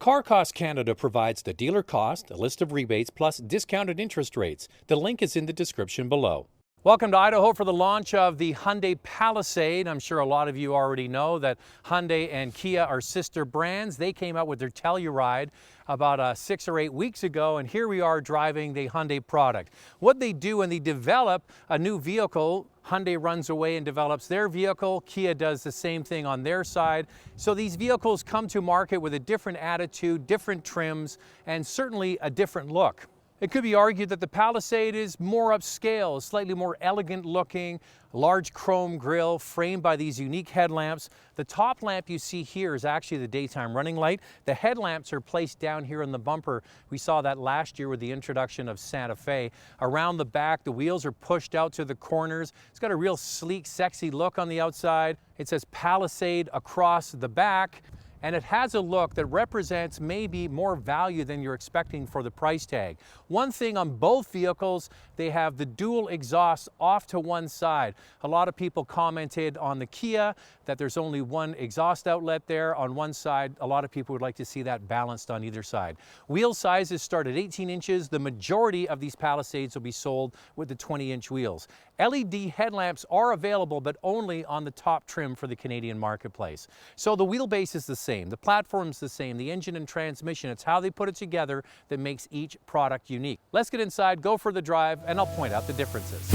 Car Cost Canada provides the dealer cost, a list of rebates, plus discounted interest rates. The link is in the description below. Welcome to Idaho for the launch of the Hyundai Palisade. I'm sure a lot of you already know that Hyundai and Kia are sister brands. They came out with their Telluride about 6 or 8 weeks ago, and here we are driving the Hyundai product. What they do when they develop a new vehicle, Hyundai runs away and develops their vehicle. Kia does the same thing on their side. So these vehicles come to market with a different attitude, different trims, and certainly a different look. It could be argued that the Palisade is more upscale, slightly more elegant looking, large chrome grille framed by these unique headlamps. The top lamp you see here is actually the daytime running light. The headlamps are placed down here in the bumper. We saw that last year with the introduction of Santa Fe. Around the back, the wheels are pushed out to the corners. It's got a real sleek, sexy look on the outside. It says Palisade across the back. And it has a look that represents maybe more value than you're expecting for the price tag. One thing on both vehicles, they have the dual exhaust off to one side. A lot of people commented on the Kia that there's only one exhaust outlet there on one side. A lot of people would like to see that balanced on either side. Wheel sizes start at 18 inches. The majority of these Palisades will be sold with the 20-inch wheels. LED headlamps are available, but only on the top trim for the Canadian marketplace. So the wheelbase is the same, the platform's the same, the engine and transmission, it's how they put it together that makes each product unique. Let's get inside, go for the drive, and I'll point out the differences.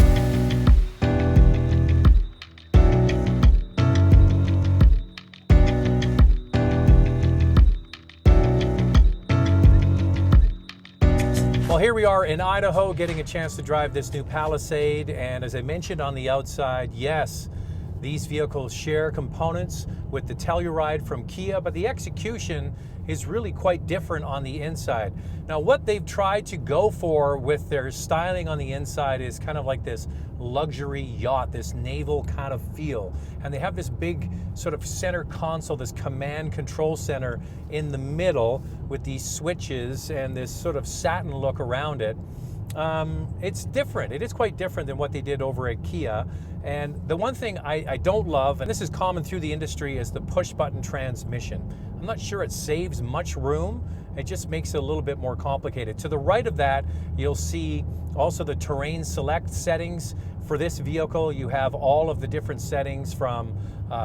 Well, here we are in Idaho getting a chance to drive this new Palisade, and as I mentioned on the outside, yes, these vehicles share components with the Telluride from Kia, but the execution is really quite different on the inside. Now, what they've tried to go for with their styling on the inside is kind of like this luxury yacht, this naval kind of feel. And they have this big sort of center console, this command control center in the middle with these switches and this sort of satin look around it. It's different. It is quite different than what they did over at Kia. And the one thing I don't love, and this is common through the industry, is the push-button transmission. I'm not sure it saves much room. It just makes it a little bit more complicated. To the right of that, you'll see also the terrain select settings. For this vehicle, you have all of the different settings from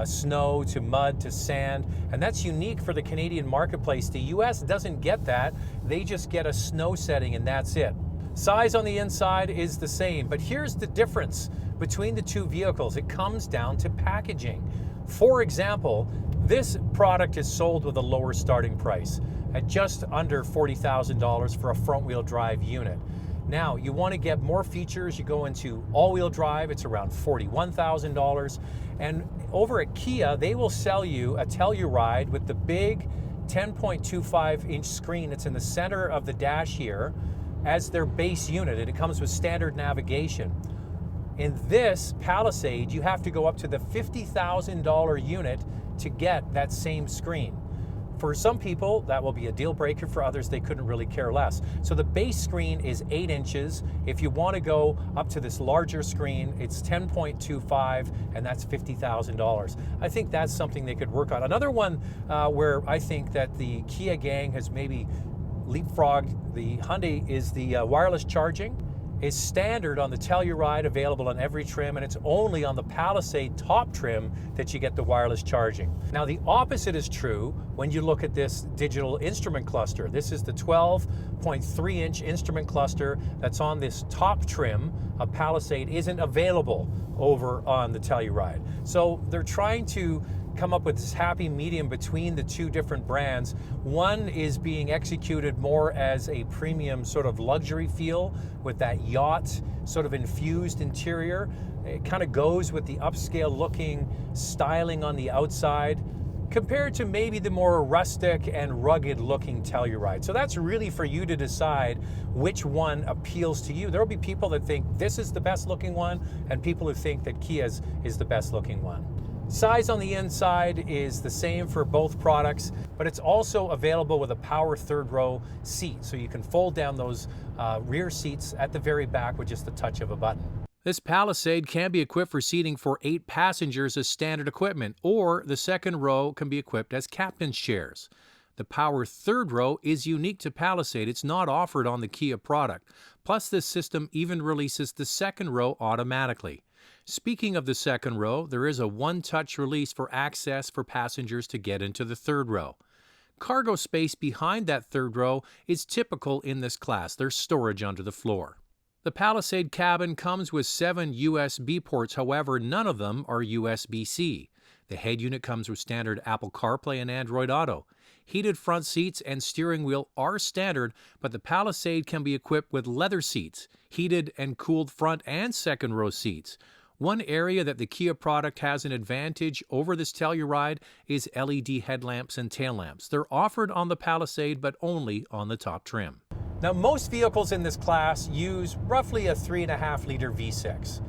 snow to mud to sand, and that's unique for the Canadian marketplace. The US doesn't get that. They just get a snow setting and that's it. Size on the inside is the same, but here's the difference between the two vehicles. It comes down to packaging. For example, this product is sold with a lower starting price at just under $40,000 for a front-wheel drive unit. Now, you want to get more features, you go into all-wheel drive, it's around $41,000. And over at Kia, they will sell you a Telluride with the big 10.25-inch screen that's in the center of the dash here as their base unit, and it comes with standard navigation. In this Palisade, you have to go up to the $50,000 unit to get that same screen. For some people, that will be a deal breaker. For others, they couldn't really care less. So the base screen is 8 inches. If you want to go up to this larger screen, it's 10.25, and that's $50,000. I think that's something they could work on. Another one where I think that the Kia gang has maybe leapfrogged the Hyundai is the wireless charging. Is standard on the Telluride, available on every trim, and it's only on the Palisade top trim that you get the wireless charging. Now, the opposite is true when you look at this digital instrument cluster. This is the 12.3-inch instrument cluster that's on this top trim of Palisade, isn't available over on the Telluride. So they're trying to come up with this happy medium between the two different brands. One is being executed more as a premium sort of luxury feel with that yacht sort of infused interior. It kind of goes with the upscale looking styling on the outside compared to maybe the more rustic and rugged looking Telluride. So that's really for you to decide which one appeals to you. There will be people that think this is the best looking one and people who think that Kia's is the best looking one. Size on the inside is the same for both products, but it's also available with a power third row seat, so you can fold down those rear seats at the very back with just the touch of a button. This Palisade can be equipped for seating for 8 passengers as standard equipment, or the second row can be equipped as captain's chairs. The power third row is unique to Palisade. It's not offered on the Kia product. Plus, this system even releases the second row automatically. Speaking of the second row, there is a one-touch release for access for passengers to get into the third row. Cargo space behind that third row is typical in this class. There's storage under the floor. The Palisade cabin comes with 7 USB ports, however, none of them are USB-C. The head unit comes with standard Apple CarPlay and Android Auto. Heated front seats and steering wheel are standard, but the Palisade can be equipped with leather seats, heated and cooled front and second row seats. One area that the Kia product has an advantage over this Telluride is LED headlamps and tail lamps. They're offered on the Palisade, but only on the top trim. Now, most vehicles in this class use roughly a 3.5-liter V6.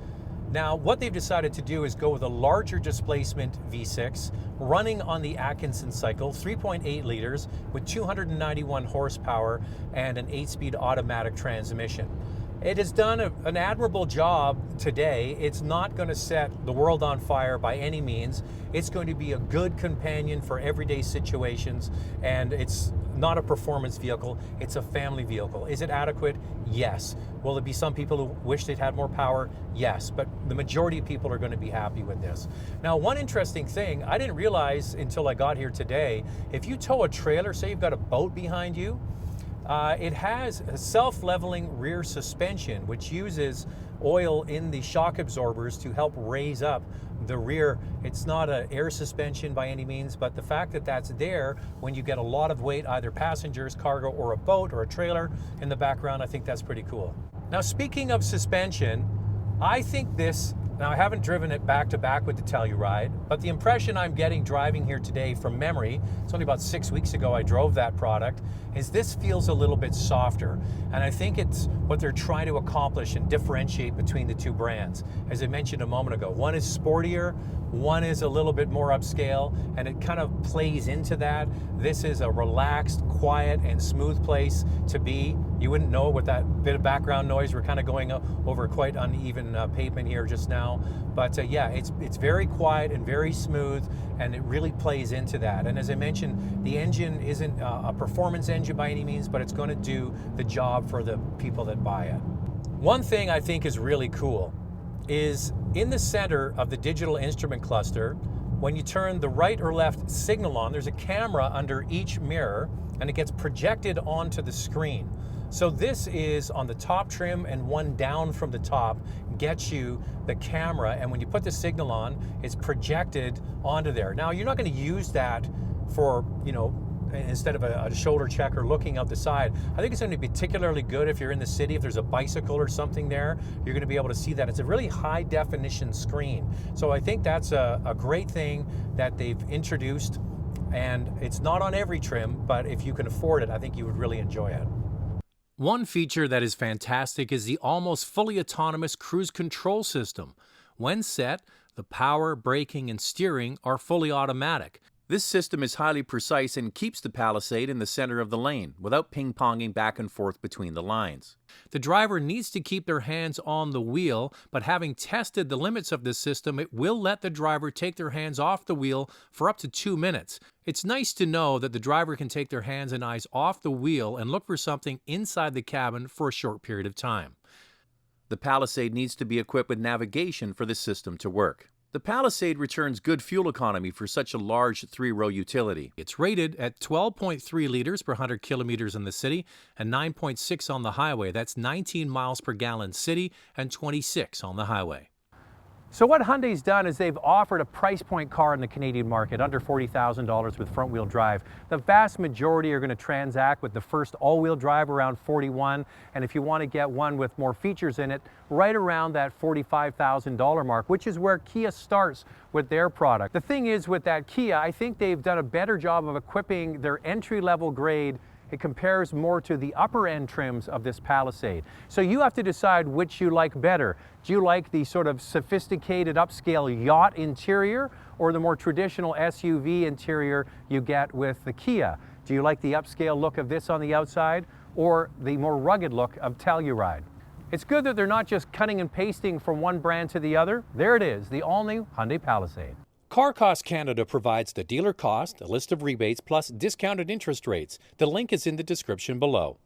Now, what they've decided to do is go with a larger displacement V6 running on the Atkinson cycle, 3.8 liters with 291 horsepower and an 8-speed automatic transmission. It has done an admirable job today. It's not going to set the world on fire by any means. It's going to be a good companion for everyday situations, and it's not a performance vehicle, it's a family vehicle. Is it adequate? Yes. Will there be some people who wish they'd had more power? Yes, but the majority of people are going to be happy with this. Now, one interesting thing, I didn't realize until I got here today, if you tow a trailer, say you've got a boat behind you, it has a self-leveling rear suspension, which uses oil in the shock absorbers to help raise up the rear. It's not an air suspension by any means, but the fact that that's there when you get a lot of weight, either passengers, cargo, or a boat or a trailer in the background, I think that's pretty cool. Now, speaking of suspension, I think this, now I haven't driven it back to back with the Telluride, but the impression I'm getting driving here today from memory, it's only about 6 weeks ago I drove that product, is this feels a little bit softer. And I think it's what they're trying to accomplish and differentiate between the two brands. As I mentioned a moment ago, one is sportier, one is a little bit more upscale, and it kind of plays into that. This is a relaxed, quiet, and smooth place to be. You wouldn't know with that bit of background noise. We're kind of going over quite uneven pavement here just now. But yeah, it's very quiet and very smooth, and it really plays into that. And as I mentioned, the engine isn't a performance engine by any means, but it's going to do the job for the people that buy it. One thing I think is really cool is in the center of the digital instrument cluster, when you turn the right or left signal on, there's a camera under each mirror, and it gets projected onto the screen. So this is on the top trim, and one down from the top gets you the camera, and when you put the signal on, it's projected onto there. Now, you're not going to use that for, you know, instead of a shoulder checker looking out the side. I think it's going to be particularly good if you're in the city, if there's a bicycle or something there, you're going to be able to see that. It's a really high definition screen. So I think that's a great thing that they've introduced, and it's not on every trim, but if you can afford it, I think you would really enjoy it. One feature that is fantastic is the almost fully autonomous cruise control system. When set, the power, braking, and steering are fully automatic. This system is highly precise and keeps the Palisade in the center of the lane without ping-ponging back and forth between the lines. The driver needs to keep their hands on the wheel, but having tested the limits of this system, it will let the driver take their hands off the wheel for up to 2 minutes. It's nice to know that the driver can take their hands and eyes off the wheel and look for something inside the cabin for a short period of time. The Palisade needs to be equipped with navigation for this system to work. The Palisade returns good fuel economy for such a large 3-row utility. It's rated at 12.3 liters per 100 kilometers in the city and 9.6 on the highway. That's 19 miles per gallon city and 26 on the highway. So what Hyundai's done is they've offered a price point car in the Canadian market, under $40,000 with front-wheel drive. The vast majority are going to transact with the first all-wheel drive around $41,000, and if you want to get one with more features in it, right around that $45,000 mark, which is where Kia starts with their product. The thing is with that Kia, I think they've done a better job of equipping their entry-level grade. It compares more to the upper end trims of this Palisade. So you have to decide which you like better. Do you like the sort of sophisticated upscale yacht interior, or the more traditional SUV interior you get with the Kia? Do you like the upscale look of this on the outside, or the more rugged look of Telluride? It's good that they're not just cutting and pasting from one brand to the other. There it is, the all-new Hyundai Palisade. Car Cost Canada provides the dealer cost, a list of rebates, plus discounted interest rates. The link is in the description below.